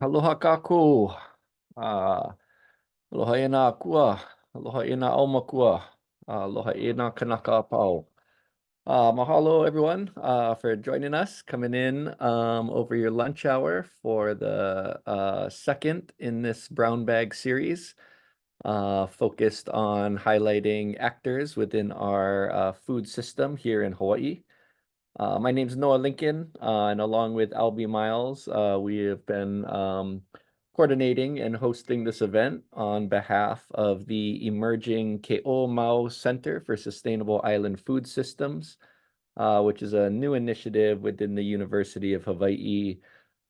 Aloha kako. Uh, aloha e nā kua. Aloha e nā aumakua. Aloha e nā kanaka apau. Mahalo, everyone, for joining us, coming in over your lunch hour for the second in this brown bag series, focused on highlighting actors within our food system here in Hawaii. My name is Noah Lincoln, and along with Albie Miles, we have been coordinating and hosting this event on behalf of the emerging Ke'o Center for Sustainable Island Food Systems, which is a new initiative within the University of Hawaii,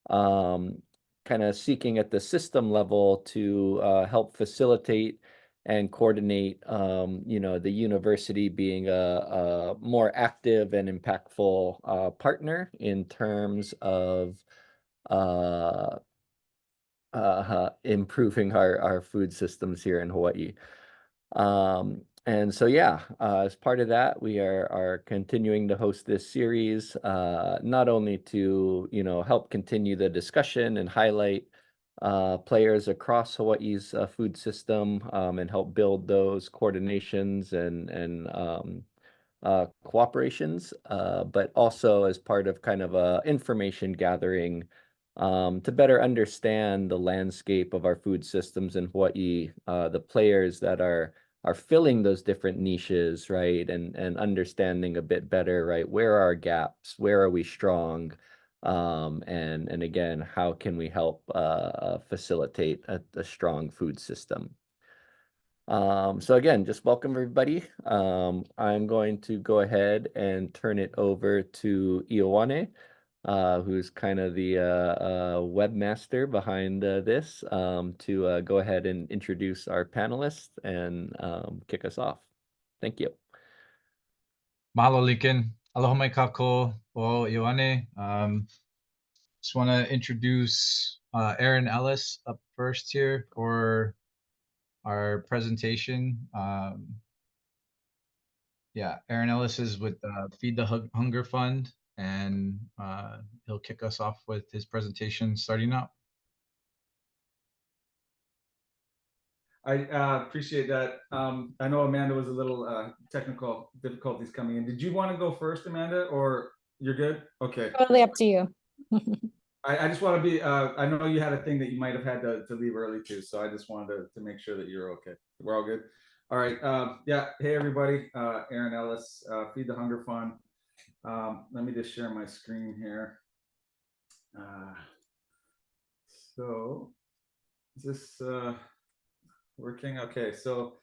kind of seeking at the system level to help facilitate and coordinate, the university being a more active and impactful partner in terms of improving our food systems here in Hawaii. And so, yeah, as part of that, we are continuing to host this series, not only to, help continue the discussion and highlight players across Hawaii's food system, and help build those coordinations and cooperations, but also as part of kind of a information gathering to better understand the landscape of our food systems in Hawaii, the players that are filling those different niches, right? And understanding a bit better, right? Where are our gaps? Where are we strong? And again, how can we help facilitate a strong food system? So again, just welcome everybody. I'm going to go ahead and turn it over to Ioane, who's kind of the webmaster behind this, to go ahead and introduce our panelists and kick us off. Thank you. Mahalo, Lincoln. Aloha mai kako o Ioane. Just want to introduce Aaron Ellis up first here for our presentation. Aaron Ellis is with Feed the Hunger Fund, and he'll kick us off with his presentation starting out. I appreciate that. I know Amanda was a little technical difficulties coming in. Did you want to go first, Amanda, or you're good? Okay. Totally up to you. I just want to be, I know you had a thing that you might have had to leave early too, so I just wanted to make sure that you're okay. We're all good. All right. Hey, everybody. Aaron Ellis, Feed the Hunger Fund. Let me just share my screen here. So is this working? Okay, so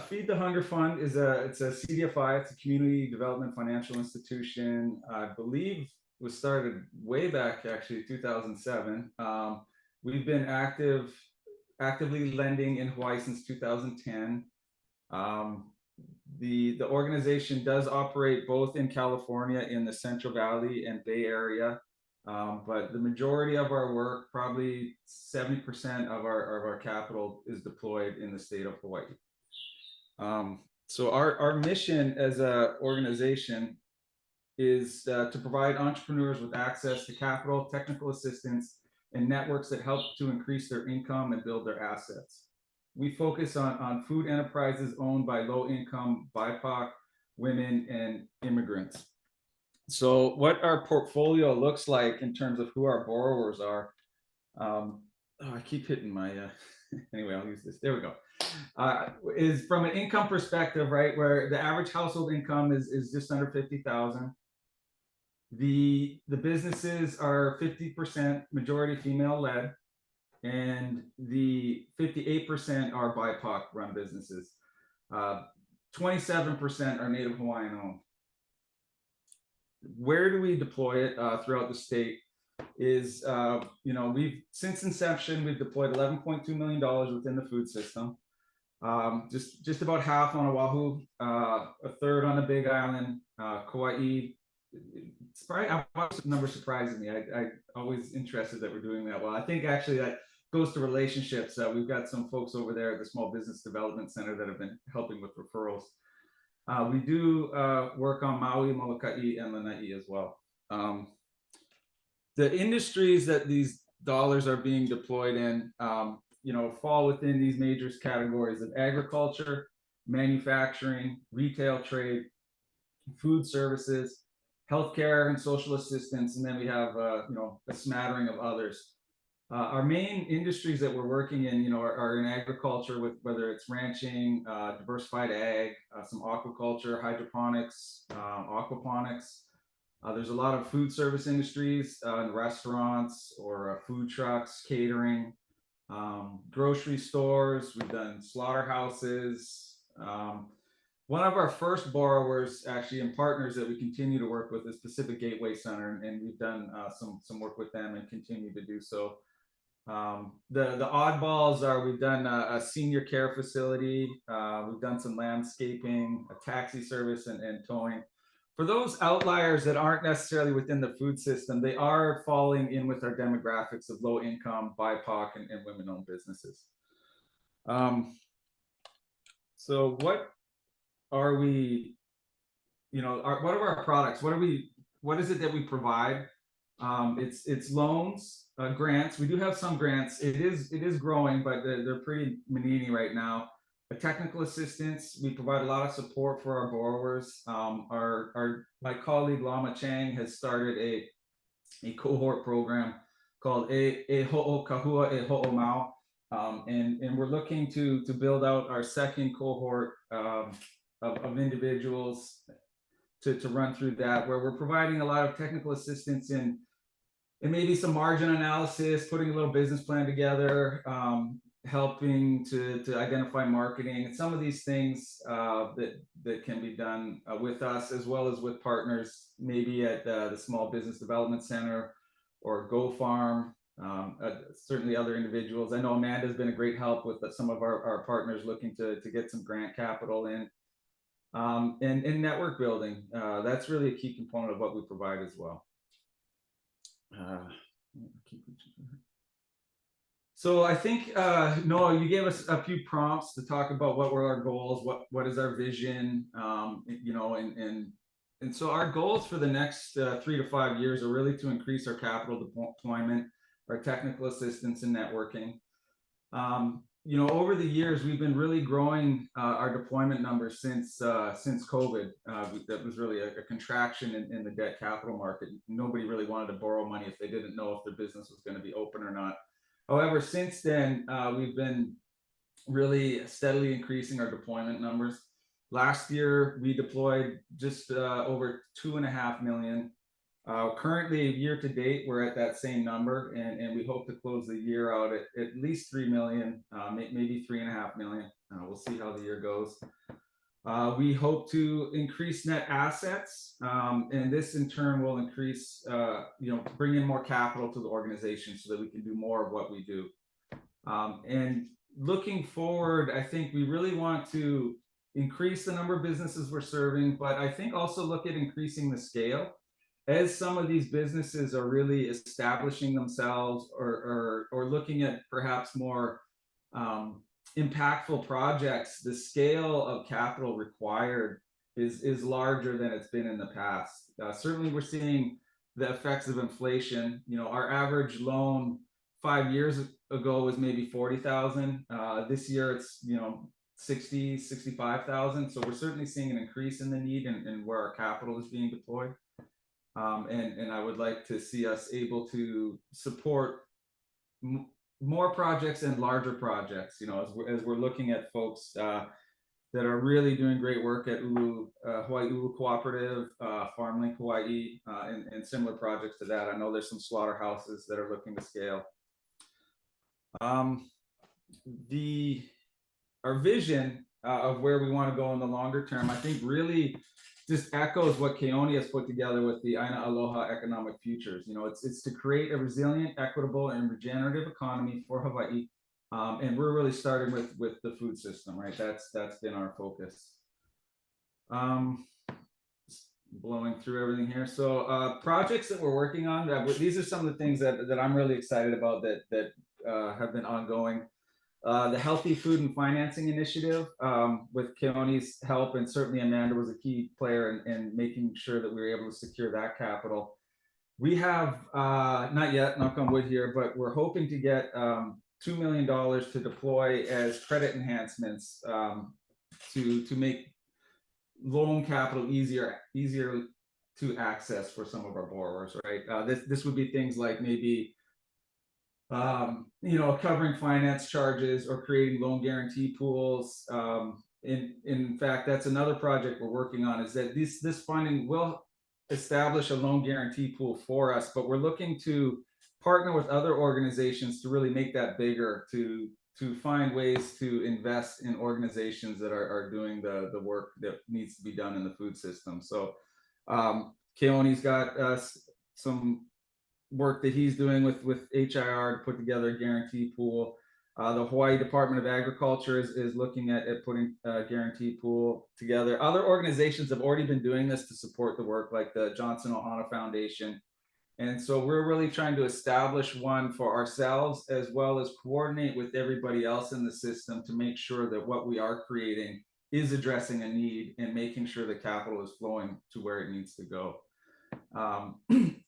Feed the Hunger Fund is it's a CDFI, it's a community development financial institution. I believe was started way back, actually 2007. We've been actively lending in Hawaii since 2010. The organization does operate both in California in the Central Valley and Bay Area. But the majority of our work, probably 70% of our capital, is deployed in the state of Hawaii. So our mission as an organization is to provide entrepreneurs with access to capital, technical assistance, and networks that help to increase their income and build their assets. We focus on food enterprises owned by low-income BIPOC, women, and immigrants. So what our portfolio looks like in terms of who our borrowers are, I keep hitting my, anyway, I'll use this, there we go, is from an income perspective, right, where the average household income is just under 50,000. The businesses are 50% majority female led, and the 58% are BIPOC run businesses. 27% are Native Hawaiian owned. Where do we deploy it throughout the state is, we've, since inception, we've deployed $11.2 million within the food system. Just about half on Oʻahu, a third on the Big Island, Kauai. It's probably, the number surprising me. I always interested that we're doing that well. I think actually that goes to relationships. We've got some folks over there at the Small Business Development Center that have been helping with referrals. We do work on Maui, Molokai, and Lanai as well. The industries that these dollars are being deployed in, fall within these major categories of agriculture, manufacturing, retail trade, food services, healthcare and social assistance, and then we have a smattering of others. Our main industries that we're working in, are in agriculture, with whether it's ranching, diversified ag, some aquaculture, hydroponics, aquaponics. There's a lot of food service industries, in restaurants or food trucks, catering, grocery stores. We've done slaughterhouses. One of our first borrowers, actually, and partners that we continue to work with, is Pacific Gateway Center, and we've done some work with them and continue to do so. The oddballs are, we've done a senior care facility, we've done some landscaping, a taxi service, and towing. For those outliers that aren't necessarily within the food system, they are falling in with our demographics of low income, BIPOC, and women-owned businesses. So what are we, what are our products? What is it that we provide? It's loans, grants. We do have some grants. It is growing, but they're pretty manini right now. A technical assistance. We provide a lot of support for our borrowers. My colleague Lama Chang has started a cohort program called E Ho'o Kahua E Ho'o Mau. And we're looking to build out our second cohort of individuals to run through that, where we're providing a lot of technical assistance in maybe some margin analysis, putting a little business plan together, helping to identify marketing, and some of these things that can be done with us, as well as with partners, maybe at the Small Business Development Center or Go Farm, certainly other individuals. I know Amanda's been a great help with some of our partners looking to get some grant capital in. And network building, that's really a key component of what we provide as well. So I think, Noah, you gave us a few prompts to talk about what were our goals, what is our vision, and so our goals for the next 3 to 5 years are really to increase our capital deployment, our technical assistance, and networking. Over the years, we've been really growing our deployment numbers since COVID. That was really a contraction in the debt capital market. Nobody really wanted to borrow money if they didn't know if their business was going to be open or not. However, since then, we've been really steadily increasing our deployment numbers. Last year, we deployed just over $2.5 million. Currently, year to date, we're at that same number, and we hope to close the year out at least $3 million, maybe $3.5 million. We'll see how the year goes. We hope to increase net assets, and this in turn will increase, bring in more capital to the organization so that we can do more of what we do. And looking forward, I think we really want to increase the number of businesses we're serving, but I think also look at increasing the scale. As some of these businesses are really establishing themselves or looking at perhaps more impactful projects, the scale of capital required is larger than it's been in the past. Certainly, we're seeing the effects of inflation. Our average loan 5 years ago was maybe $40,000. This year, it's $60,000, $65,000. So we're certainly seeing an increase in the need and where our capital is being deployed. And I would like to see us able to support more projects and larger projects, as we're looking at folks that are really doing great work at Hawaii Ulu Cooperative, FarmLink Hawaii, and similar projects to that. I know there's some slaughterhouses that are looking to scale. Our vision of where we want to go in the longer term, I think really just echoes what Keoni has put together with the Aina Aloha Economic Futures. It's to create a resilient, equitable, and regenerative economy for Hawaii. And we're really starting with the food system, right? That's been our focus. Blowing through everything here. So projects that we're working on, these are some of the things that I'm really excited about that have been ongoing. The Healthy Food and Financing Initiative, with Keoni's help, and certainly Amanda was a key player in making sure that we were able to secure that capital. We have not yet, knock on wood here, but we're hoping to get $2 million to deploy as credit enhancements to make loan capital easier to access for some of our borrowers, right? This would be things like maybe covering finance charges or creating loan guarantee pools. In fact, that's another project we're working on, is that this funding will establish a loan guarantee pool for us, but we're looking to partner with other organizations to really make that bigger, to find ways to invest in organizations that are doing the work that needs to be done in the food system. So Keoni's got some work that he's doing with HIR to put together a guarantee pool. The Hawaii Department of Agriculture is looking at putting a guarantee pool together. Other organizations have already been doing this to support the work, like the Johnson Ohana Foundation. And so we're really trying to establish one for ourselves, as well as coordinate with everybody else in the system to make sure that what we are creating is addressing a need and making sure the capital is flowing to where it needs to go.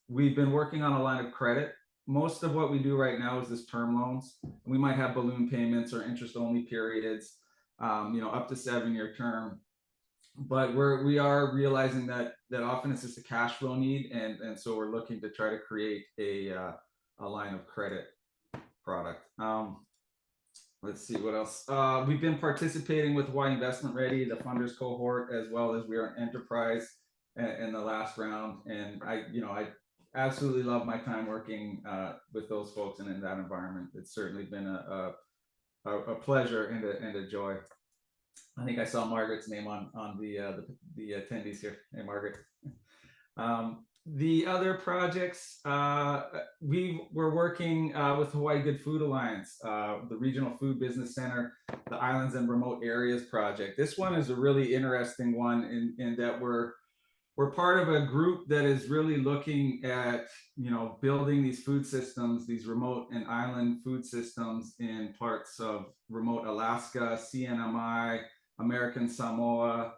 We've been working on a line of credit. Most of what we do right now is this term loans. We might have balloon payments or interest only periods, up to 7-year term. But we are realizing that often it's just a cash flow need, and so we're looking to try to create a line of credit product. Let's see what else. We've been participating with Hawaii Investment Ready, the funders cohort, as well as we are an enterprise in the last round. And I absolutely love my time working with those folks and in that environment. It's certainly been a pleasure and a joy. I think I saw Margaret's name on the attendees here. Hey, Margaret. The other projects, we were working with Hawaii Good Food Alliance, the Regional Food Business Center, the Islands and Remote Areas project. This one is a really interesting one in that we're part of a group that is really looking at, building these food systems, these remote and island food systems in parts of remote Alaska, CNMI, American Samoa,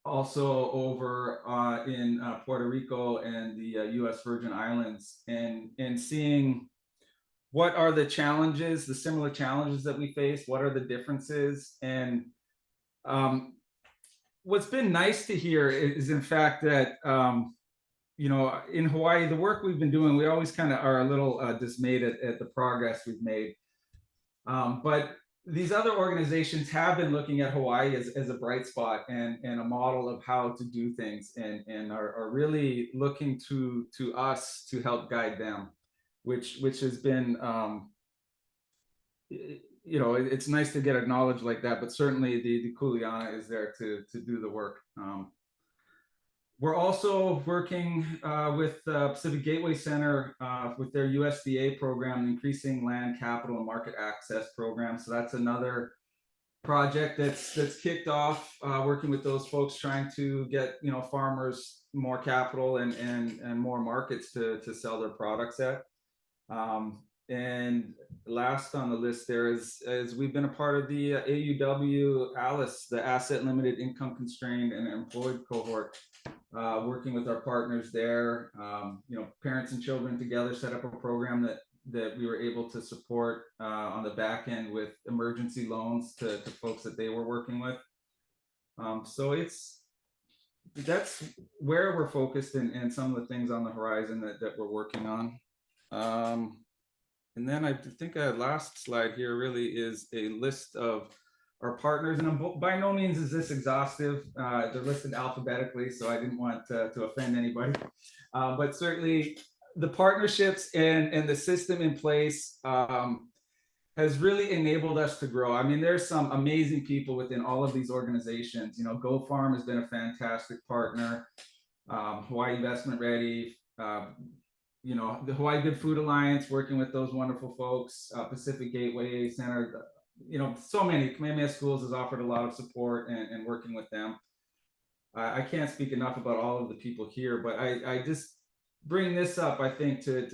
also over in Puerto Rico and the U.S. Virgin Islands, and seeing what are the challenges, the similar challenges that we face, what are the differences, and what's been nice to hear is, in fact, that in Hawaii, the work we've been doing, we always kind of are a little dismayed at the progress we've made, but these other organizations have been looking at Hawaii as a bright spot and a model of how to do things, and are really looking to us to help guide them, which has been, it's nice to get acknowledged like that, but certainly the kuleana is there to do the work. We're also working with Pacific Gateway Center with their USDA program, Increasing Land Capital and Market Access program. So that's another project that's kicked off, working with those folks, trying to get farmers more capital and more markets to sell their products at. And last on the list there is we've been a part of the AUW Ellis, the Asset Limited Income Constrained and Employed cohort, working with our partners there. Parents and Children Together set up a program that we were able to support on the back end with emergency loans to folks that they were working with. So that's where we're focused and some of the things on the horizon that we're working on. And then I think a last slide here really is a list of our partners, and by no means is this exhaustive. They're listed alphabetically, so I didn't want to offend anybody. But certainly the partnerships and the system in place has really enabled us to grow. I mean, there's some amazing people within all of these organizations. Go Farm has been a fantastic partner. Hawaii Investment Ready, the Hawaii Good Food Alliance, working with those wonderful folks, Pacific Gateway Center, so many. Kamehameha Schools has offered a lot of support and working with them. I can't speak enough about all of the people here, but I just bring this up, I think, to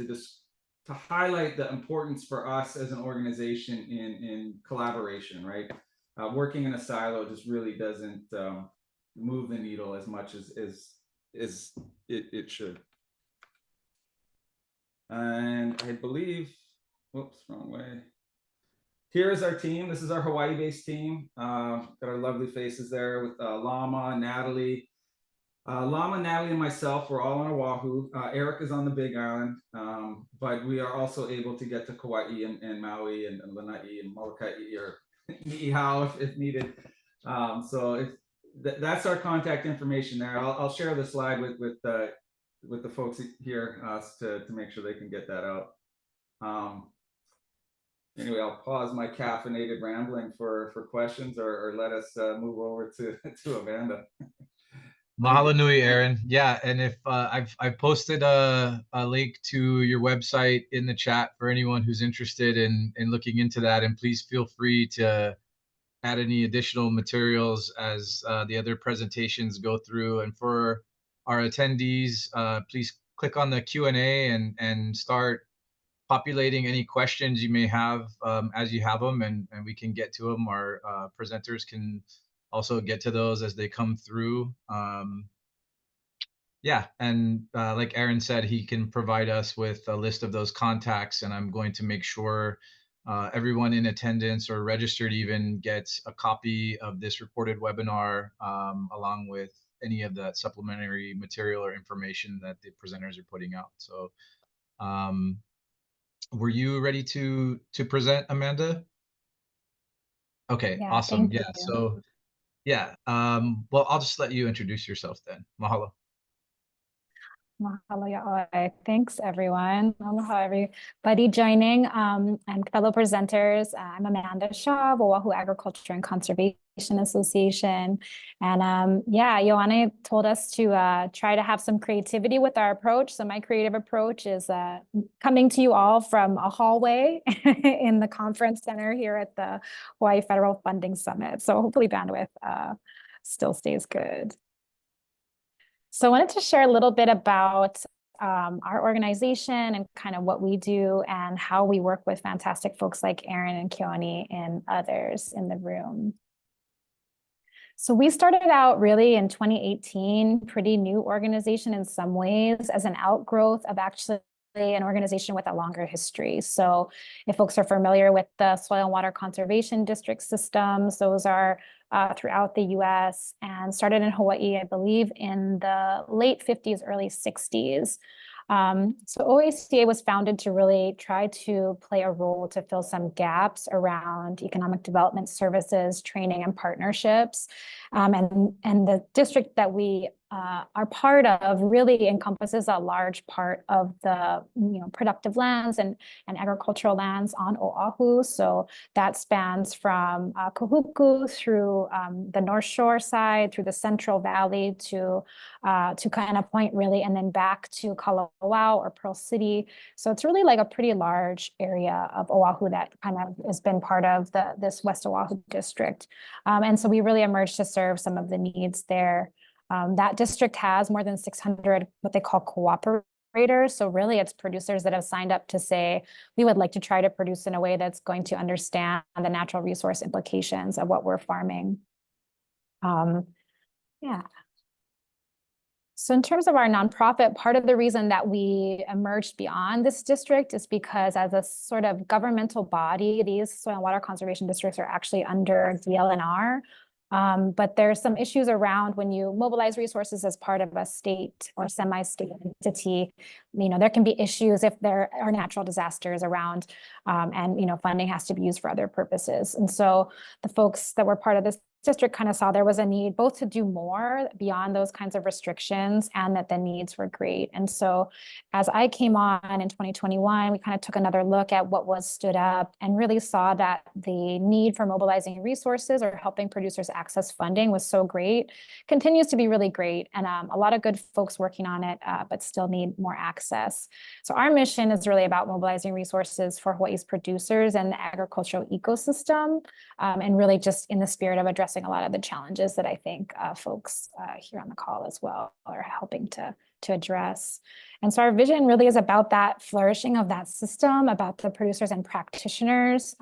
highlight the importance for us as an organization in collaboration, right? Working in a silo just really doesn't move the needle as much as it should. And I believe, whoops, wrong way. Here is our team. This is our Hawaii-based team. Got our lovely faces there with Lama, Natalie. Lama, Natalie, and myself, we're all on Oʻahu. Eric is on the Big Island, but we are also able to get to Kauai and Maui and Lanai and Molokai or Niihau if needed. So if that's our contact information there. I'll share the slide with the folks here to make sure they can get that out. Anyway, I'll pause my caffeinated rambling for questions or let us move over to Amanda. Mahalo nui, Aaron. Yeah, and if I've posted a link to your website in the chat for anyone who's interested in looking into that, and please feel free to add any additional materials as the other presentations go through. And for our attendees, please click on the Q&A and start populating any questions you may have as you have them, and we can get to them. Our presenters can also get to those as they come through. Yeah, and like Aaron said, he can provide us with a list of those contacts, and I'm going to make sure everyone in attendance or registered even gets a copy of this recorded webinar along with any of that supplementary material or information that the presenters are putting out. So were you ready to present, Amanda? Okay, Yeah, awesome. thank Yeah, you. so yeah, well, I'll just let you introduce yourself then. Mahalo. Mahalo yaʻoe. Thanks, everyone. Aloha, everybody joining and fellow presenters. I'm Amanda Shaw of Oʻahu Agriculture and Conservation Association. And yeah, Ioane told us to try to have some creativity with our approach. So my creative approach is coming to you all from a hallway in the conference center here at the Hawaii Federal Funding Summit. So hopefully bandwidth still stays good. So I wanted to share a little bit about our organization and kind of what we do and how we work with fantastic folks like Aaron and Keoni and others in the room. So we started out really in 2018, pretty new organization in some ways as an outgrowth of actually an organization with a longer history. So if folks are familiar with the soil and water conservation district systems, those are throughout the US and started in Hawaii, I believe, in the late 50s, early 60s. So OACA was founded to really try to play a role to fill some gaps around economic development services, training, and partnerships. And the district that we are part of really encompasses a large part of the productive lands and agricultural lands on Oʻahu. So that spans from Kahuku through the North Shore side, through the Central Valley to kind of Point really, and then back to Kalawao or Pearl City. So it's really like a pretty large area of Oʻahu that kind of has been part of this West Oʻahu district. And so we really emerged to serve some of the needs there. That district has more than 600 what they call cooperators. So really it's producers that have signed up to say, we would like to try to produce in a way that's going to understand the natural resource implications of what we're farming. Yeah. So in terms of our nonprofit, part of the reason that we emerged beyond this district is because as a sort of governmental body, these soil and water conservation districts are actually under DLNR. But there's some issues around when you mobilize resources as part of a state or semi-state entity. There can be issues if there are natural disasters around and funding has to be used for other purposes. And so the folks that were part of this district kind of saw there was a need both to do more beyond those kinds of restrictions and that the needs were great. And so as I came on in 2021, we kind of took another look at what was stood up and really saw that the need for mobilizing resources or helping producers access funding was so great, continues to be really great. And a lot of good folks working on it, but still need more access. So our mission is really about mobilizing resources for Hawaii's producers and the agricultural ecosystem, and really just in the spirit of addressing a lot of the challenges that I think folks here on the call as well are helping to address. And so our vision really is about that flourishing of that system, about the producers and practitioners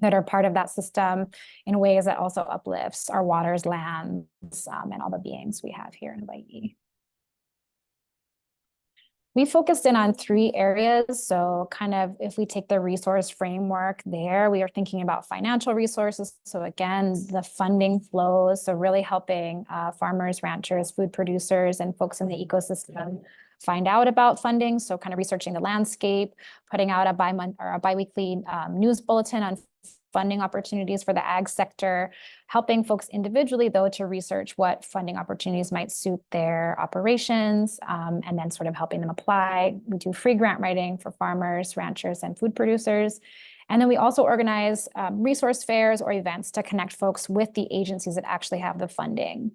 that are part of that system in ways that also uplifts our waters, lands, and all the beings we have here in Hawaii. We focused in on 3 areas. So kind of if we take the resource framework there, we are thinking about financial resources. So again, the funding flows. So really helping farmers, ranchers, food producers, and folks in the ecosystem find out about funding. So kind of researching the landscape, putting out a bi-weekly news bulletin on funding opportunities for the ag sector, helping folks individually, though, to research what funding opportunities might suit their operations, and then sort of helping them apply. We do free grant writing for farmers, ranchers, and food producers. And then we also organize resource fairs or events to connect folks with the agencies that actually have the funding.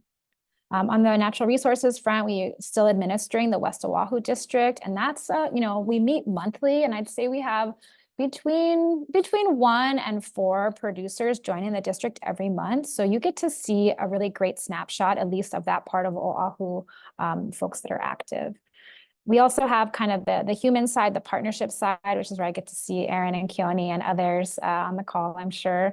On the natural resources front, we still administering the West Oʻahu district, and that's, we meet monthly, and I'd say we have between 1 and 4 producers joining the district every month. So you get to see a really great snapshot, at least of that part of Oʻahu, folks that are active. We also have kind of the human side, the partnership side, which is where I get to see Aaron and Keoni and others on the call, I'm sure,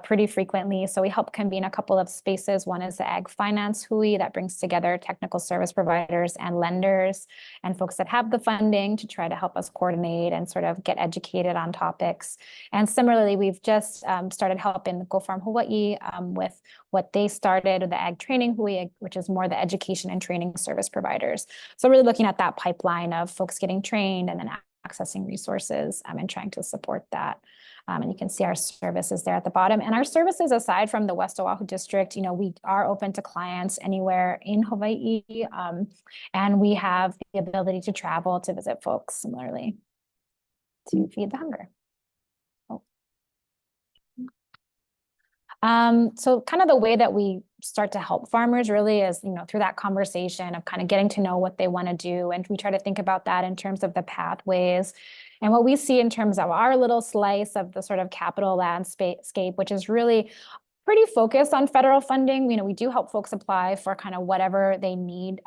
pretty frequently. So we help convene a couple of spaces. One is the Ag Finance Hui that brings together technical service providers and lenders and folks that have the funding to try to help us coordinate and sort of get educated on topics. And similarly, we've just started helping Go Farm Hawaiʻi with what they started with the Ag Training Hui, which is more the education and training service providers. So really looking at that pipeline of folks getting trained and then accessing resources and trying to support that. And you can see our services there at the bottom. And our services, aside from the West Oʻahu district, we are open to clients anywhere in Hawaii. And we have the ability to travel to visit folks similarly to feed the hunger. So kind of the way that we start to help farmers really is, through that conversation of kind of getting to know what they want to do. And we try to think about that in terms of the pathways and what we see in terms of our little slice of the sort of capital landscape, which is really pretty focused on federal funding. We do help folks apply for kind of whatever they need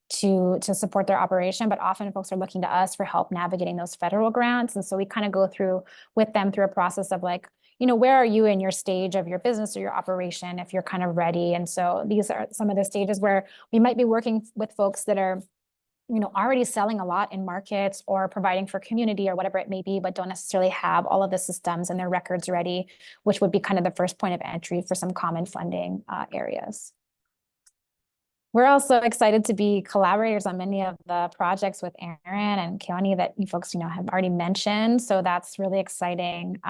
to support their operation, but often folks are looking to us for help navigating those federal grants. And so we kind of go through with them through a process of like, where are you in your stage of your business or your operation if you're kind of ready? And so these are some of the stages where we might be working with folks that are, already selling a lot in markets or providing for community or whatever it may be, but don't necessarily have all of the systems and their records ready, which would be kind of the first point of entry for some common funding areas. We're also excited to be collaborators on many of the projects with Aaron and Keoni that you folks, have already mentioned. So that's really exciting.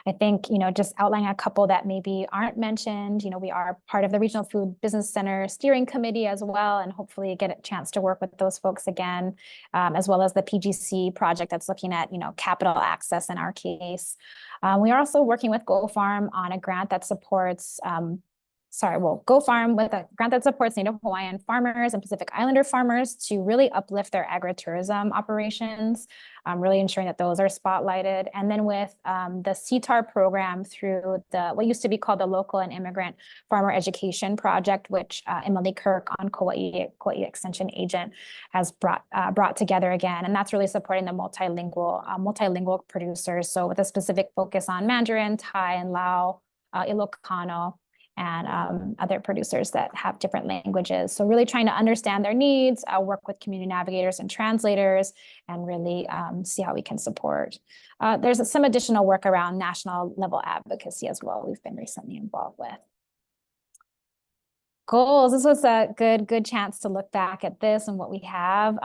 I think, just outlining a couple that maybe aren't mentioned, we are part of the Regional Food Business Center Steering Committee as well, and hopefully get a chance to work with those folks again, as well as the PGC project that's looking at, capital access in our case. We are also working with Go Farm on a grant that supports Go Farm with a grant that supports Native Hawaiian farmers and Pacific Islander farmers to really uplift their agritourism operations, really ensuring that those are spotlighted. And then with the CTAR program through what used to be called the Local and Immigrant Farmer Education Project, which Emily Kirk on Kauai Extension Agent has brought together again. And that's really supporting the multilingual producers. So with a specific focus on Mandarin, Thai, and Lao, Ilocano, and other producers that have different languages. So really trying to understand their needs, work with community navigators and translators, and really see how we can support. There's some additional work around national level advocacy as well we've been recently involved with. Goals, this was a good chance to look back at this and what we have.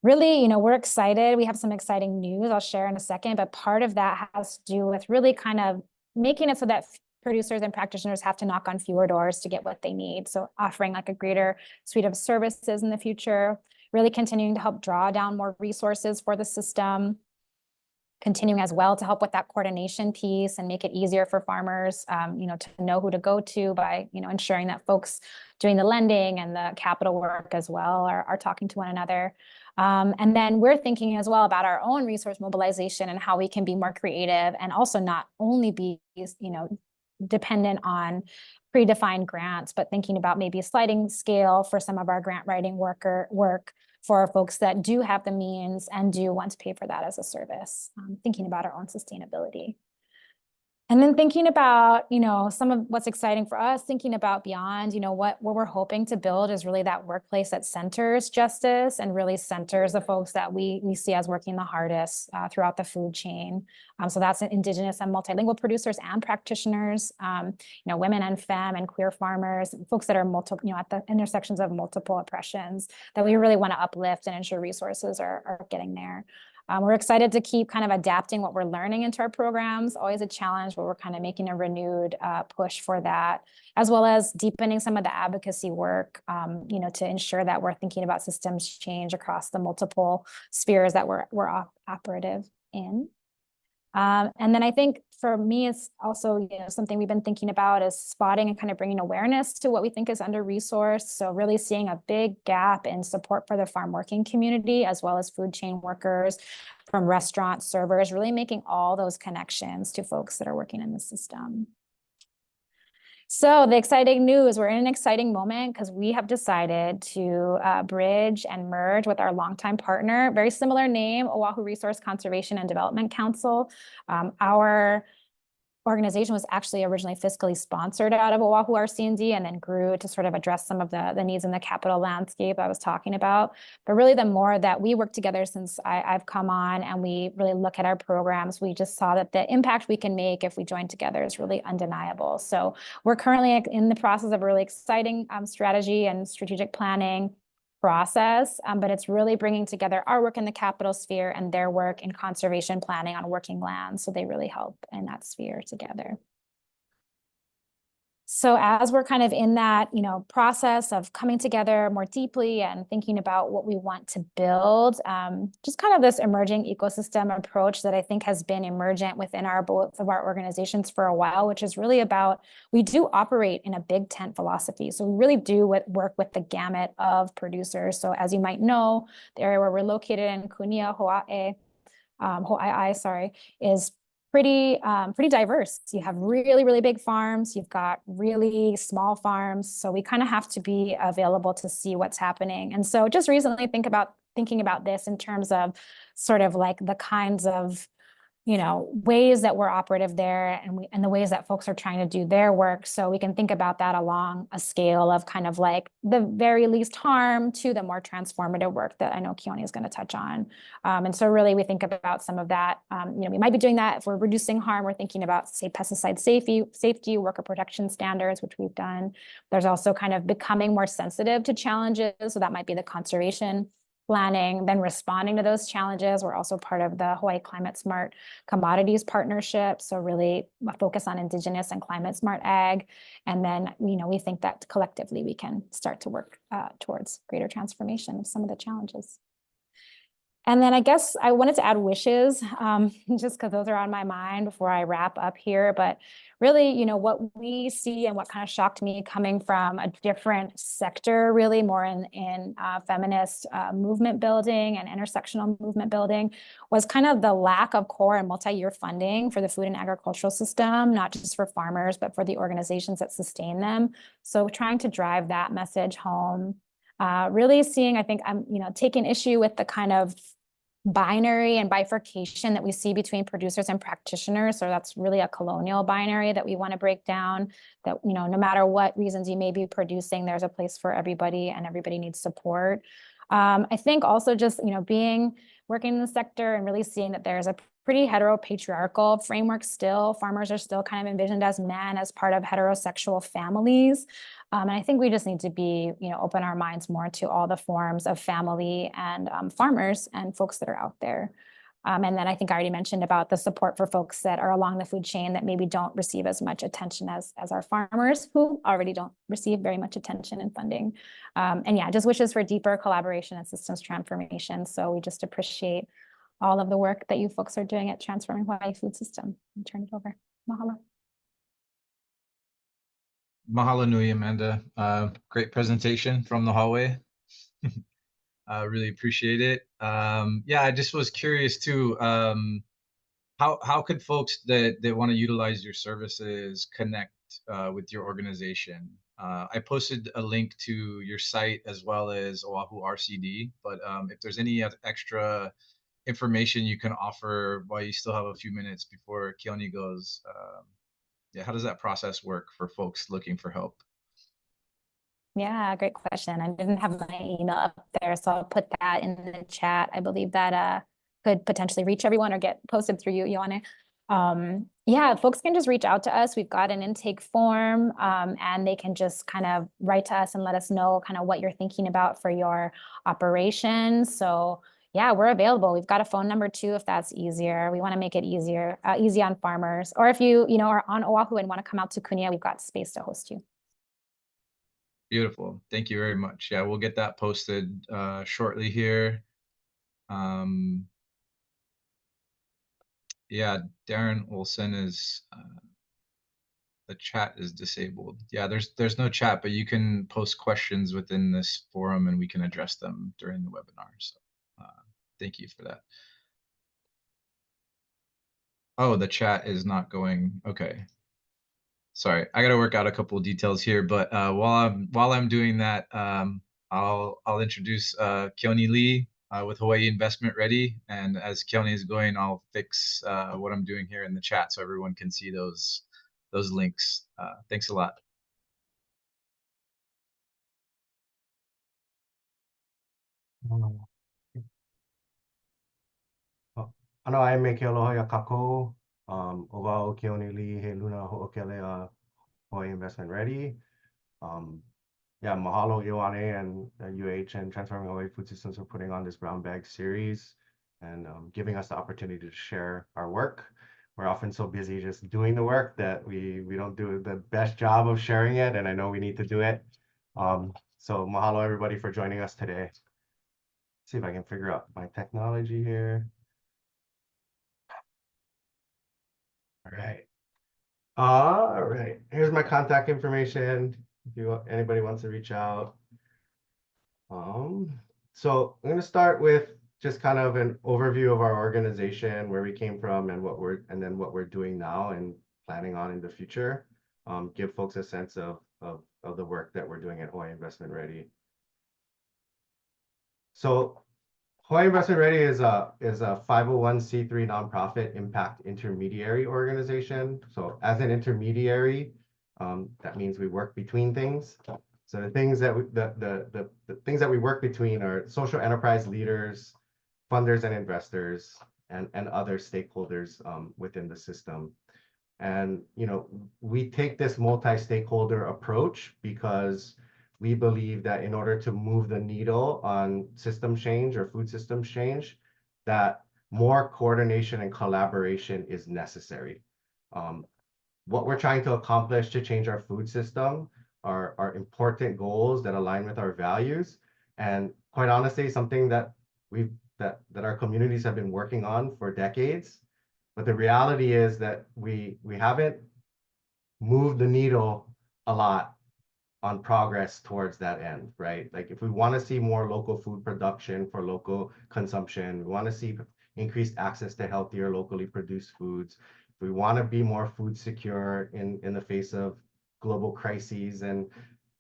Really, we're excited. We have some exciting news I'll share in a second, but part of that has to do with really kind of making it so that producers and practitioners have to knock on fewer doors to get what they need. So offering like a greater suite of services in the future, really continuing to help draw down more resources for the system, continuing as well to help with that coordination piece and make it easier for farmers, to know who to go to by, ensuring that folks doing the lending and the capital work as well are talking to one another. And then we're thinking as well about our own resource mobilization and how we can be more creative and also not only be, dependent on predefined grants, but thinking about maybe a sliding scale for some of our grant writing work for folks that do have the means and do want to pay for that as a service, thinking about our own sustainability. And then thinking about, some of what's exciting for us, thinking about beyond, what we're hoping to build is really that workplace that centers justice and really centers the folks that we see as working the hardest throughout the food chain. So that's Indigenous and multilingual producers and practitioners, women and femme and queer farmers, folks that are at the intersections of multiple oppressions that we really want to uplift and ensure resources are getting there. We're excited to keep kind of adapting what we're learning into our programs, always a challenge, but we're kind of making a renewed push for that, as well as deepening some of the advocacy work, to ensure that we're thinking about systems change across the multiple spheres that we're operative in. And then I think for me, it's also, something we've been thinking about is spotting and kind of bringing awareness to what we think is under-resourced. So really seeing a big gap in support for the farm working community, as well as food chain workers, from restaurant servers, really making all those connections to folks that are working in the system. So the exciting news, we're in an exciting moment because we have decided to bridge and merge with our longtime partner, very similar name, Oʻahu Resource Conservation and Development Council. Our organization was actually originally fiscally sponsored out of Oʻahu RC&D and then grew to sort of address some of the needs in the capital landscape I was talking about. But really the more that we work together since I've come on and we really look at our programs, we just saw that the impact we can make if we join together is really undeniable. So we're currently in the process of a really exciting strategy and strategic planning process, but it's really bringing together our work in the capital sphere and their work in conservation planning on working land. So they really help in that sphere together. So as we're kind of in that, process of coming together more deeply and thinking about what we want to build, just kind of this emerging ecosystem approach that I think has been emergent within both of our organizations for a while, which is really about, we do operate in a big tent philosophy. So we really do work with the gamut of producers. So as you might know, the area where we're located in Kunia, Hawaiʻi, is pretty diverse. You have really, really big farms. You've got really small farms. So we kind of have to be available to see what's happening. And so just recently thinking about this in terms of sort of like the kinds of ways that we're operative there and the ways that folks are trying to do their work. So we can think about that along a scale of kind of like the very least harm to the more transformative work that I know Keoni is going to touch on. And so really we think about some of that. We might be doing that if we're reducing harm. We're thinking about, say, pesticide safety, worker protection standards, which we've done. There's also kind of becoming more sensitive to challenges. So that might be the conservation planning, then responding to those challenges. We're also part of the Hawaii Climate Smart Commodities Partnership. So really a focus on Indigenous and climate smart ag. And then, we think that collectively we can start to work towards greater transformation of some of the challenges. And then I guess I wanted to add wishes, just because those are on my mind before I wrap up here. But really, what we see and what kind of shocked me coming from a different sector, really more in feminist movement building and intersectional movement building, was kind of the lack of core and multi-year funding for the food and agricultural system, not just for farmers, but for the organizations that sustain them. So trying to drive that message home. Really seeing, I think I'm, taking issue with the kind of binary and bifurcation that we see between producers and practitioners. So that's really a colonial binary that we want to break down, that, no matter what reasons you may be producing, there's a place for everybody and everybody needs support. I think also just, working in the sector and really seeing that there's a pretty heteropatriarchal framework still. Farmers are still kind of envisioned as men, as part of heterosexual families. And I think we just need to be, open our minds more to all the forms of family and farmers and folks that are out there. And then I think I already mentioned about the support for folks that are along the food chain that maybe don't receive as much attention as our farmers, who already don't receive very much attention and funding. And yeah, just wishes for deeper collaboration and systems transformation. So we just appreciate all of the work that you folks are doing at Transforming Hawaii Food System. I'll turn it over. Mahalo. Mahalo nui, Amanda. Great presentation from the hallway. Really appreciate it. Yeah, I just was curious too. How could folks that want to utilize your services connect with your organization? I posted a link to your site as well as Oʻahu RCD, but if there's any extra information you can offer while you still have a few minutes before Keoni goes? Yeah, how does that process work for folks looking for help? Yeah, great question. I didn't have my email up there, so I'll put that in the chat. I believe that could potentially reach everyone or get posted through you, Ioane. Yeah, folks can just reach out to us. We've got an intake form, and they can just kind of write to us and let us know kind of what you're thinking about for your operations. So yeah, we're available. We've got a phone number too, if that's easier. We want to make it easier, easy on farmers. Or if you are on Oahu and want to come out to Kunia, we've got space to host you. Beautiful. Thank you very much. Yeah, we'll get that posted shortly here. Yeah, Darren Olson is the chat is disabled. Yeah, there's no chat, but you can post questions within this forum and we can address them during the webinar. So thank you for that. Oh, the chat is not going. Okay. Sorry, I got to work out a couple of details here, but while I'm doing that, I'll introduce Keoni Lee with Hawaii Investment Ready, and as Keoni is going, I'll fix what I'm doing here in the chat so everyone can see those links. Thanks a lot. Ano ai me ke aloha ia kākou, o wau Keoni Lee he luna ho'okele a Hawaii Investment Ready. Yeah, mahalo Ioane and UH and Transforming Hawaii Food Systems for putting on this brown bag series and giving us the opportunity to share our work. We're often so busy just doing the work that we don't do the best job of sharing it, and I know we need to do it. So mahalo everybody for joining us today. Let's see if I can figure out my technology here. All right. Here's my contact information if anybody wants to reach out. So I'm going to start with just kind of an overview of our organization, where we came from, and what we're doing now and planning on in the future. Give folks a sense of the work that we're doing at Hawaii Investment Ready. So Hawaii Investment Ready is a 501c3 nonprofit impact intermediary organization. So as an intermediary, that means we work between things. So the things that the things that we work between are social enterprise leaders, funders and investors, and other stakeholders within the system. And we take this multi-stakeholder approach because we believe that in order to move the needle on system change or food system change, that more coordination and collaboration is necessary. What we're trying to accomplish to change our food system are important goals that align with our values, and quite honestly, something that our communities have been working on for decades. But the reality is that we haven't moved the needle a lot on progress towards that end, right? Like if we want to see more local food production for local consumption, we want to see increased access to healthier locally produced foods, if we want to be more food secure in the face of global crises and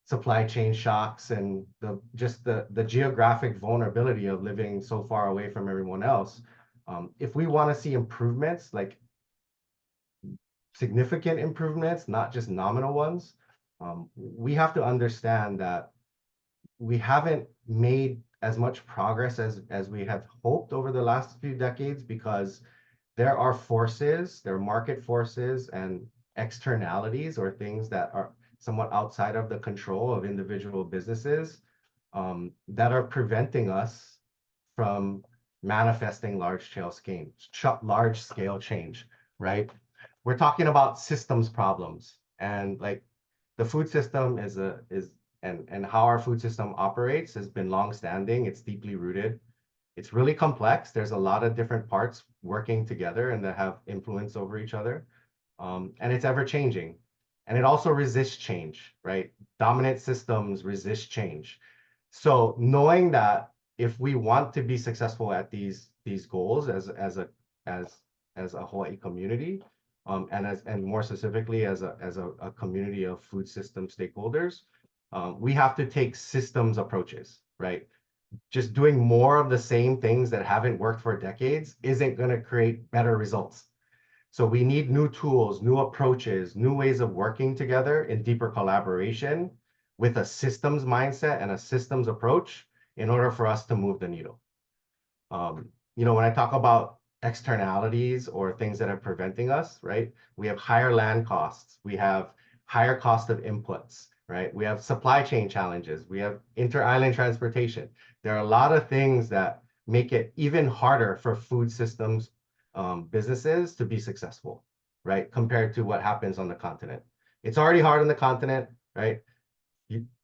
supply chain shocks and the geographic vulnerability of living so far away from everyone else, if we want to see improvements, like significant improvements, not just nominal ones, we have to understand that we haven't made as much progress as we had hoped over the last few decades, because there are market forces and externalities, or things that are somewhat outside of the control of individual businesses, that are preventing us from manifesting large-scale change, right? We're talking about systems problems, and like the food system and how our food system operates has been long-standing. It's deeply rooted. It's really complex. There's a lot of different parts working together and that have influence over each other. And it's ever changing. And it also resists change, right? Dominant systems resist change. So knowing that if we want to be successful at these goals as a Hawaii community, and more specifically as a community of food system stakeholders, we have to take systems approaches, right? just doing more of the same things that haven't worked for decades isn't going to create better results. So we need new tools, new approaches, new ways of working together in deeper collaboration with a systems mindset and a systems approach in order for us to move the needle. When I talk about externalities or things that are preventing us, right? We have higher land costs. We have higher cost of inputs, right? We have supply chain challenges. We have inter-island transportation. There are a lot of things that make it even harder for food systems businesses to be successful, right? Compared to what happens on the continent. It's already hard on the continent, right?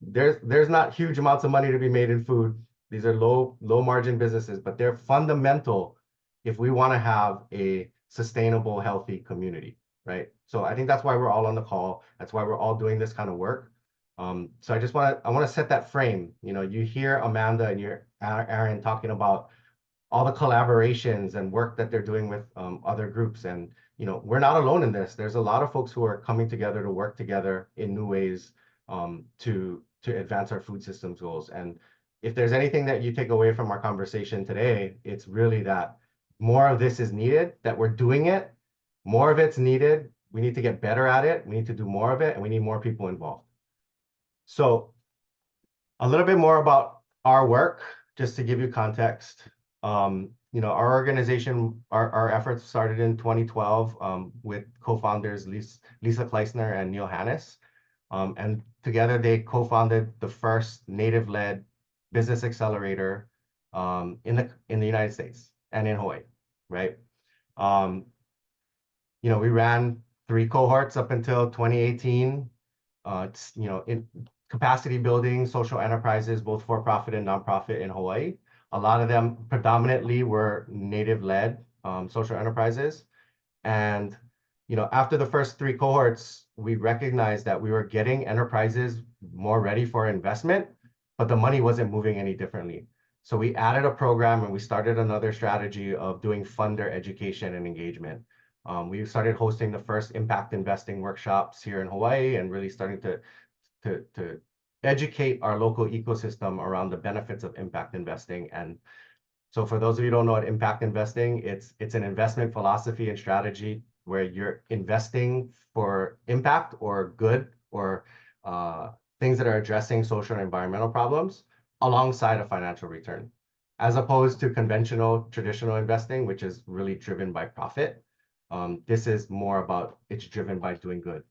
There's not huge amounts of money to be made in food. These are low margin businesses, but they're fundamental if we want to have a sustainable, healthy community, right? So I think that's why we're all on the call. That's why we're all doing this kind of work. So I want to set that frame. You hear Amanda and Aaron talking about all the collaborations and work that they're doing with other groups. And, we're not alone in this. There's a lot of folks who are coming together to work together in new ways to advance our food systems goals. And if there's anything that you take away from our conversation today, it's really that more of this is needed, that we're doing it, more of it's needed. We need to get better at it. We need to do more of it, and we need more people involved. So a little bit more about our work, just to give you context. Our organization, our efforts started in 2012 with co-founders Lisa Kleisner and Neil Hannes. And together they co-founded the first native-led business accelerator in the United States and in Hawaii, right? We ran 3 cohorts up until 2018. In capacity building, social enterprises, both for-profit and nonprofit in Hawaii. A lot of them predominantly were native-led social enterprises. And after the first 3 cohorts, we recognized that we were getting enterprises more ready for investment, but the money wasn't moving any differently. So we added a program and we started another strategy of doing funder education and engagement. We started hosting the first impact investing workshops here in Hawaii and really starting to educate our local ecosystem around the benefits of impact investing. And so for those of you who don't know what impact investing, it's an investment philosophy and strategy where you're investing for impact or good or things that are addressing social and environmental problems alongside a financial return, as opposed to conventional traditional investing, which is really driven by profit. This is more about it's driven by doing good.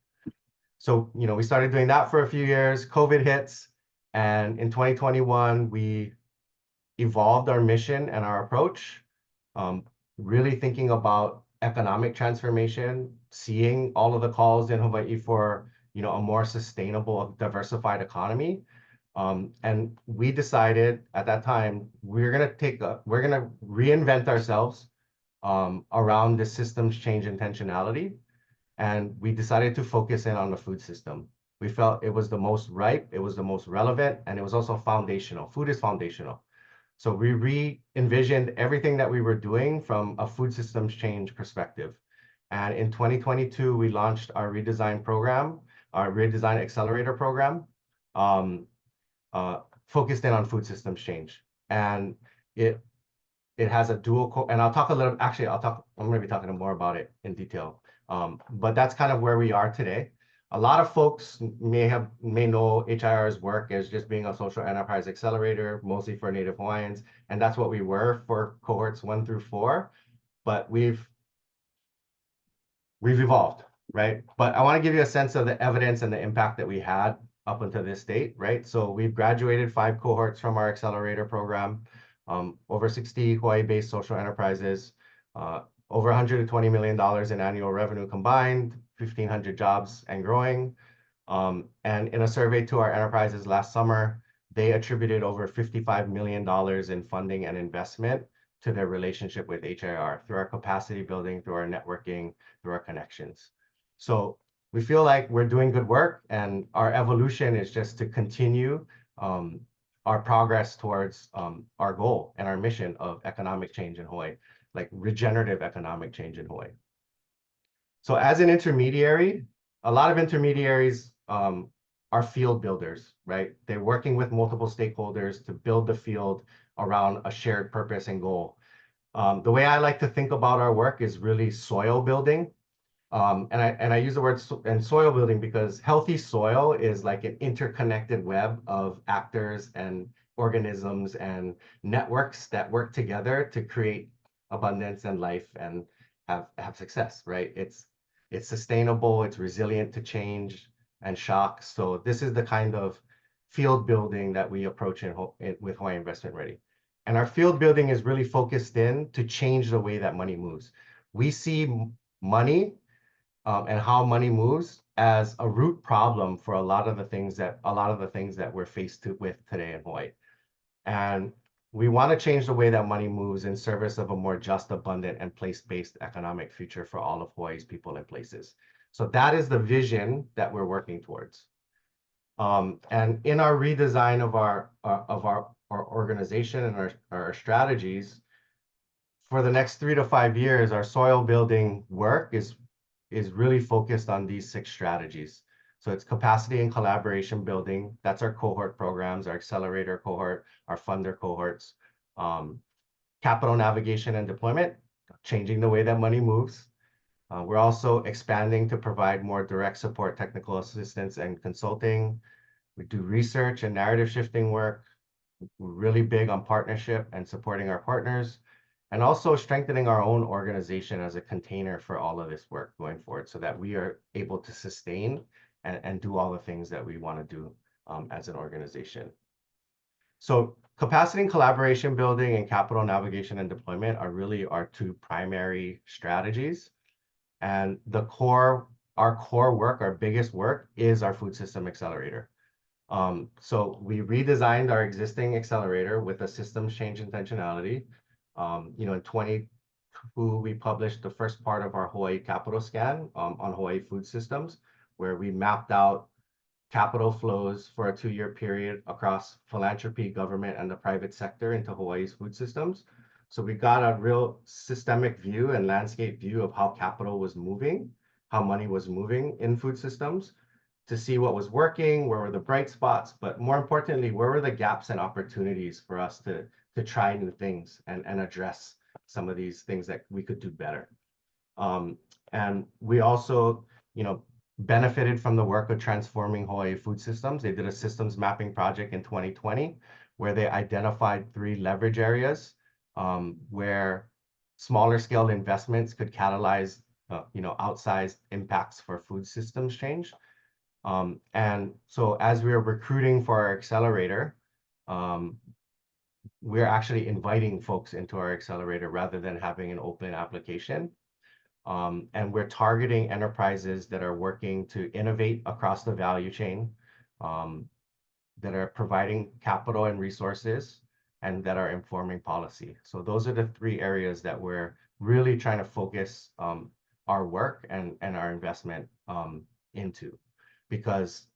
So, we started doing that for a few years. COVID hits, and in 2021, we evolved our mission and our approach, really thinking about economic transformation, seeing all of the calls in Hawaii for, a more sustainable, diversified economy. And we decided at that time, we're going to reinvent ourselves around the systems change intentionality. And we decided to focus in on the food system. We felt it was the most ripe, it was the most relevant, and it was also foundational. Food is foundational. So we re-envisioned everything that we were doing from a food systems change perspective. And in 2022, we launched our redesign program, our redesign accelerator program, focused in on food systems change. And it has a dual, and I'm going to be talking more about it in detail. But that's kind of where we are today. A lot of folks may know HIR's work as just being a social enterprise accelerator, mostly for Native Hawaiians, and that's what we were for cohorts 1 through 4. But we've evolved, right? But I want to give you a sense of the evidence and the impact that we had up until this date, right? So we've graduated 5 cohorts from our accelerator program, over 60 Hawaii-based social enterprises, over $120 million in annual revenue combined, 1,500 jobs and growing. And in a survey to our enterprises last summer, they attributed over $55 million in funding and investment to their relationship with HIR through our capacity building, through our networking, through our connections. So we feel like we're doing good work, and our evolution is just to continue our progress towards our goal and our mission of economic change in Hawaii, like regenerative economic change in Hawaii. So as an intermediary, a lot of intermediaries are field builders, right? They're working with multiple stakeholders to build the field around a shared purpose and goal. The way I like to think about our work is really soil building. And I use the word soil building because healthy soil is like an interconnected web of actors and organisms and networks that work together to create abundance and life and have success, right? It's sustainable, it's resilient to change and shock. So this is the kind of field building that we approach with Hawaii Investment Ready. And our field building is really focused in to change the way that money moves. We see money and how money moves as a root problem for a lot of the things that we're faced with today in Hawaii. And we want to change the way that money moves in service of a more just, abundant, and place-based economic future for all of Hawaii's people and places. So that is the vision that we're working towards. And in our redesign of our organization and our strategies, for the next 3 to 5 years, our soil building work is really focused on these 6 strategies. So it's capacity and collaboration building. That's our cohort programs, our accelerator cohort, our funder cohorts. Capital navigation and deployment, changing the way that money moves. We're also expanding to provide more direct support, technical assistance, and consulting. We do research and narrative shifting work. We're really big on partnership and supporting our partners, and also strengthening our own organization as a container for all of this work going forward so that we are able to sustain and do all the things that we want to do as an organization. So capacity and collaboration building and capital navigation and deployment are really our 2 primary strategies. And our core work, our biggest work, is our food system accelerator. So we redesigned our existing accelerator with a systems change intentionality. In 2022, we published the first part of our Hawaii capital scan on Hawaii food systems, where we mapped out capital flows for a 2-year period across philanthropy, government, and the private sector into Hawaii's food systems. So we got a real systemic view and landscape view of how capital was moving, how money was moving in food systems, to see what was working, where were the bright spots, but more importantly, where were the gaps and opportunities for us to try new things and address some of these things that we could do better. And we also, benefited from the work of transforming Hawaii food systems. They did a systems mapping project in 2020, where they identified 3 leverage areas where smaller scale investments could catalyze, outsized impacts for food systems change. And so as we are recruiting for our accelerator, we're actually inviting folks into our accelerator rather than having an open application. And we're targeting enterprises that are working to innovate across the value chain, that are providing capital and resources, and that are informing policy. So those are the 3 areas that we're really trying to focus our work and our investment into. Because,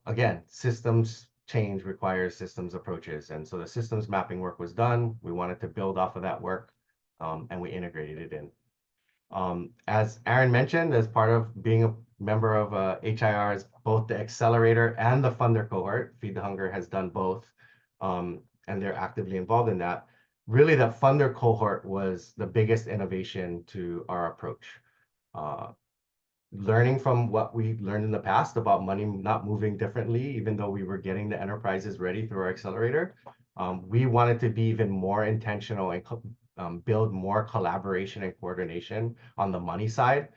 again, systems change requires systems approaches. And so the systems mapping work was done. We wanted to build off of that work, and we integrated it in. As Aaron mentioned, as part of being a member of HIR's, both the accelerator and the funder cohort, Feed the Hunger has done both, and they're actively involved in that. Really, the funder cohort was the biggest innovation to our approach. Learning from what we learned in the past about money not moving differently, even though we were getting the enterprises ready through our accelerator, we wanted to be even more intentional and build more collaboration and coordination on the money side.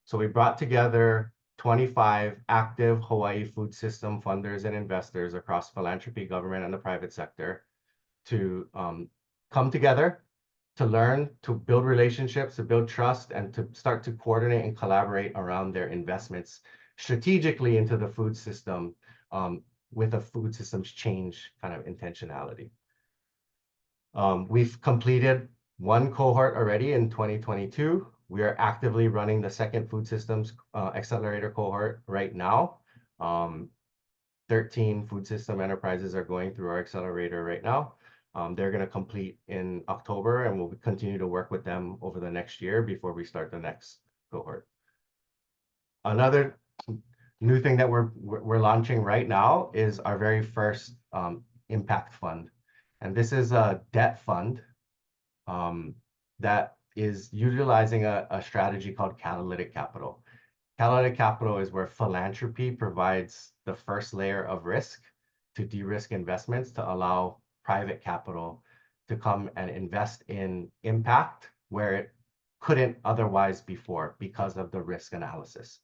So we brought together 25 active Hawaii food system funders and investors across philanthropy, government, and the private sector to come together, to learn, to build relationships, to build trust, and to start to coordinate and collaborate around their investments strategically into the food system with a food systems change kind of intentionality. We've completed 1 cohort already in 2022. We are actively running the second food systems accelerator cohort right now. 13 food system enterprises are going through our accelerator right now. They're going to complete in October, and we'll continue to work with them over the next year before we start the next cohort. Another new thing that we're launching right now is our very first impact fund. And this is a debt fund that is utilizing a strategy called catalytic capital. Catalytic capital is where philanthropy provides the first layer of risk to de-risk investments to allow private capital to come and invest in impact where it couldn't otherwise before because of the risk analysis.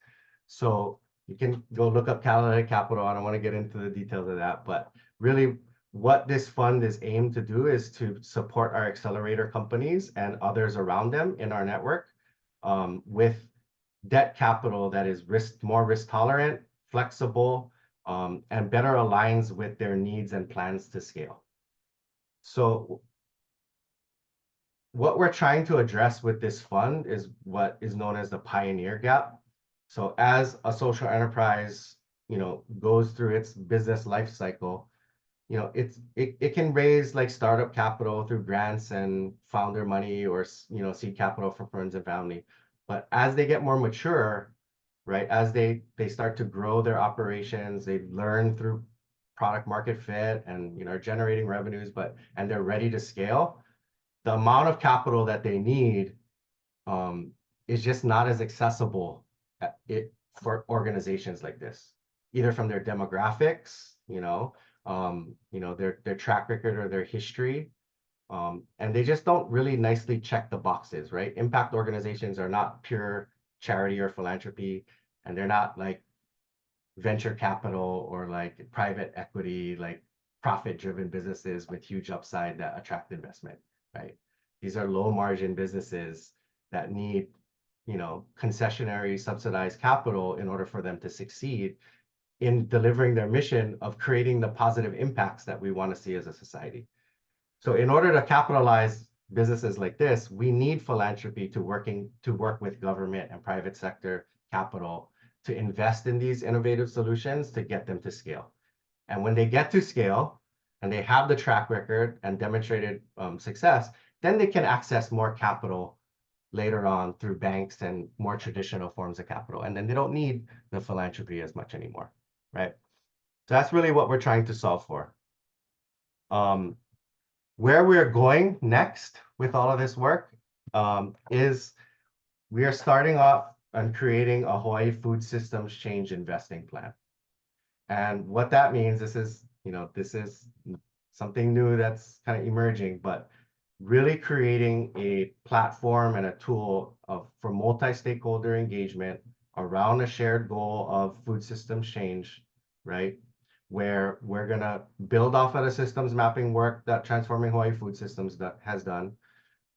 So you can go look up catalytic capital. I don't want to get into the details of that, but really what this fund is aimed to do is to support our accelerator companies and others around them in our network with debt capital that is more risk tolerant, flexible, and better aligns with their needs and plans to scale. So what we're trying to address with this fund is what is known as the pioneer gap. So as a social enterprise, goes through its business life cycle, it can raise like startup capital through grants and founder money or seed capital from friends and family. But as they get more mature, right, as they start to grow their operations, they learn through product market fit and are generating revenues, and they're ready to scale, the amount of capital that they need is just not as accessible for organizations like this, either from their demographics, their track record or their history. And they just don't really nicely check the boxes, right? Impact organizations are not pure charity or philanthropy, and they're not like venture capital or like private equity, like profit-driven businesses with huge upside that attract investment, right? These are low margin businesses that need, concessionary subsidized capital in order for them to succeed in delivering their mission of creating the positive impacts that we want to see as a society. So in order to capitalize businesses like this, we need philanthropy to work with government and private sector capital to invest in these innovative solutions to get them to scale. And when they get to scale and they have the track record and demonstrated success, then they can access more capital later on through banks and more traditional forms of capital. And then they don't need the philanthropy as much anymore, right? So that's really what we're trying to solve for. Where we're going next with all of this work is we are starting off and creating a Hawaii food systems change investing plan. And what that means, this is something new that's kind of emerging, but really creating a platform and a tool for multi-stakeholder engagement around a shared goal of food systems change, right? Where we're gonna build off of the systems mapping work that Transforming Hawaii Food Systems has done.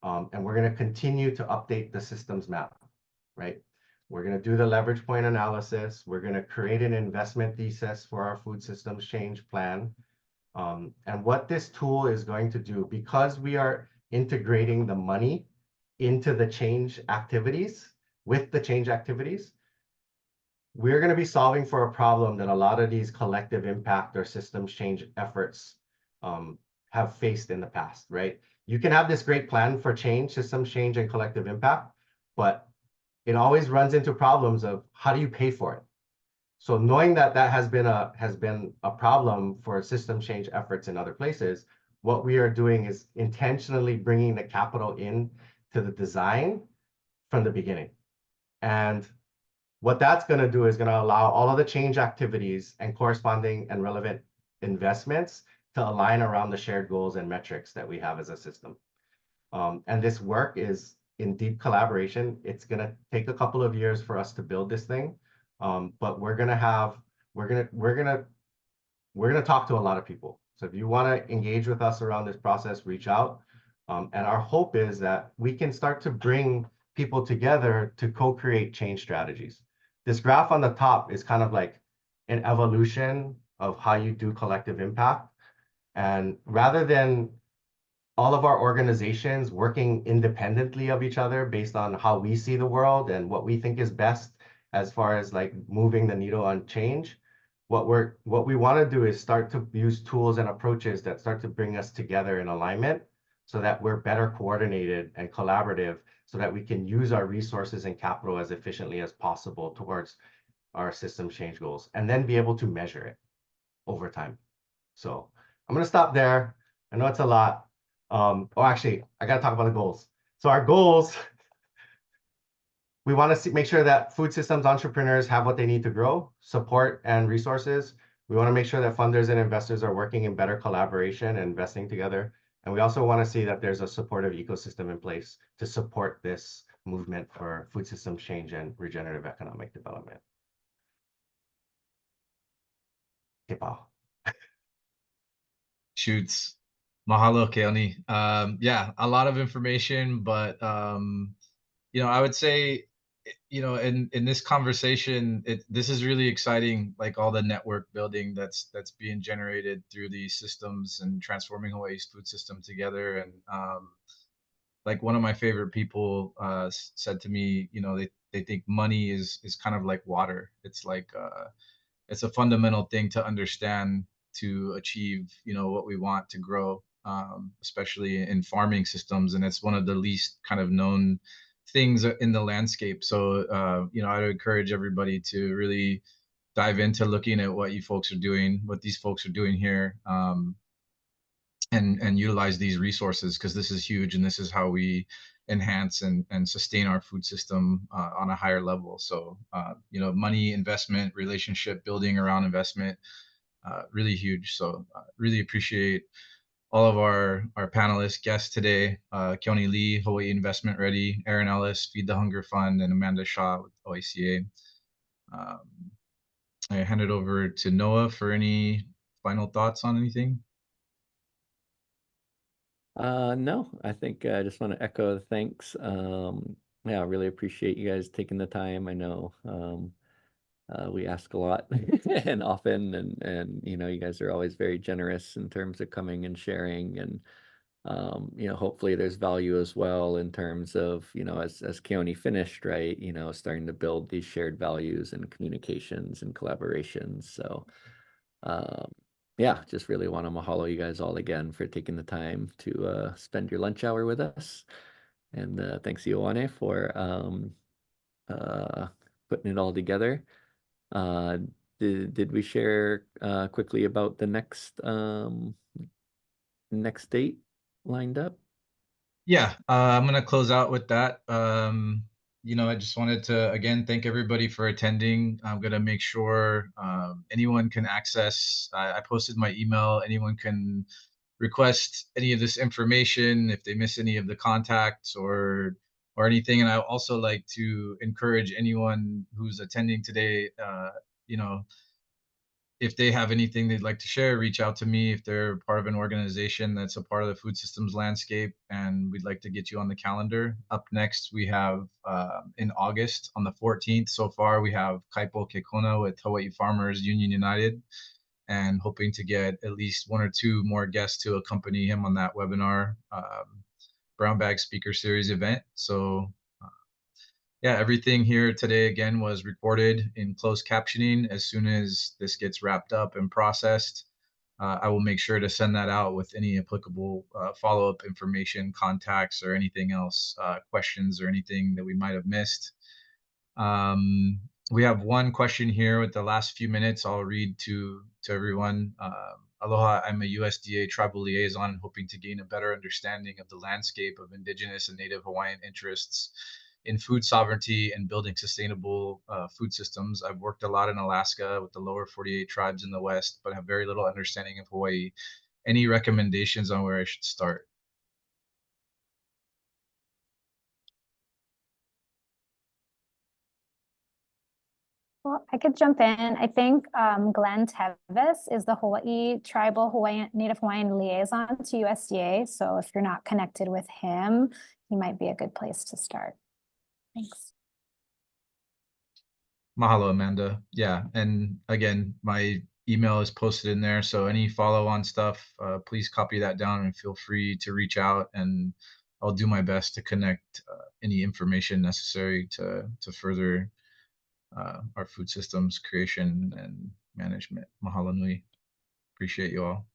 And we're gonna continue to update the systems map, right? We're gonna do the leverage point analysis. We're gonna create an investment thesis for our food systems change plan. And what this tool is going to do, because we are integrating the money into the change activities, with the change activities, we're going to be solving for a problem that a lot of these collective impact or systems change efforts have faced in the past, right? You can have this great plan for change, systems change, and collective impact, but it always runs into problems of how do you pay for it? So knowing that that has been a problem for system change efforts in other places, what we are doing is intentionally bringing the capital in to the design from the beginning. And what that's going to do is going to allow all of the change activities and corresponding and relevant investments to align around the shared goals and metrics that we have as a system. And this work is in deep collaboration. It's going to take a couple of years for us to build this thing. But we're going to talk to a lot of people. So if you want to engage with us around this process, reach out. And our hope is that we can start to bring people together to co-create change strategies. This graph on the top is kind of like an evolution of how you do collective impact. And rather than all of our organizations working independently of each other based on how we see the world and what we think is best as far as like moving the needle on change, what we want to do is start to use tools and approaches that start to bring us together in alignment so that we're better coordinated and collaborative so that we can use our resources and capital as efficiently as possible towards our system change goals, and then be able to measure it over time. So I'm gonna stop there. I know it's a lot. Actually, I gotta talk about the goals. So our goals, we want to make sure that food systems entrepreneurs have what they need to grow, support, and resources. We want to make sure that funders and investors are working in better collaboration and investing together. And we also want to see that there's a supportive ecosystem in place to support this movement for food systems change and regenerative economic development. Kipao. Shoots. Mahalo, Keoni. Yeah, a lot of information, but I would say, in this conversation, this is really exciting, like all the network building that's being generated through these systems and transforming Hawaii's food system together. And like one of my favorite people said to me, they think money is kind of like water. It's like it's a fundamental thing to understand to achieve, what we want to grow, especially in farming systems. And it's one of the least kind of known things in the landscape. So, I'd encourage everybody to really dive into looking at what these folks are doing here, and utilize these resources, because this is huge, and this is how we enhance and sustain our food system on a higher level. So, money, investment, relationship building around investment, really huge. So really appreciate all of our panelists, guests today, Keoni Lee, Hawaii Investment Ready, Aaron Ellis, Feed the Hunger Fund, and Amanda Shaw with OACA. I hand it over to Noah for any final thoughts on anything. No, I think I just want to echo the thanks. Yeah, I really appreciate you guys taking the time. I know we ask a lot and often, and you guys are always very generous in terms of coming and sharing, and hopefully there's value as well in terms of, as Keoni finished, right, starting to build these shared values and communications and collaborations. So yeah, just really want to mahalo you guys all again for taking the time to spend your lunch hour with us. And thanks, Ioane, for putting it all together. Did we share quickly about the next date lined up? Yeah, I'm going to close out with that. I just wanted to, again, thank everybody for attending. I'm going to make sure anyone can access. I posted my email. Anyone can request any of this information if they miss any of the contacts or anything. And I also like to encourage anyone who's attending today, if they have anything they'd like to share, reach out to me. If they're part of an organization that's a part of the food systems landscape, and we'd like to get you on the calendar. Up next, we have in August on the 14th. So far, we have Kaipo Kekona with Hawaii Farmers Union United, and hoping to get at least one or two more guests to accompany him on that webinar, Brown Bag Speaker Series event. So yeah, everything here today, again, was recorded in closed captioning. As soon as this gets wrapped up and processed, I will make sure to send that out with any applicable follow-up information, contacts, or anything else, questions or anything that we might have missed. We have one question here with the last few minutes. I'll read to everyone. Aloha, I'm a USDA tribal liaison, hoping to gain a better understanding of the landscape of Indigenous and Native Hawaiian interests in food sovereignty and building sustainable food systems. I've worked a lot in Alaska with the lower 48 tribes in the West, but have very little understanding of Hawaii. Any recommendations on where I should start? Well, I could jump in. I think Glenn Tevis is the Hawaii Native Hawaiian liaison to USDA. So if you're not connected with him, he might be a good place to start. Thanks. Mahalo, Amanda. Yeah, and again, my email is posted in there. So any follow-on stuff, please copy that down and feel free to reach out, and I'll do my best to connect any information necessary to further our food systems creation and management. Mahalo nui. Appreciate you all.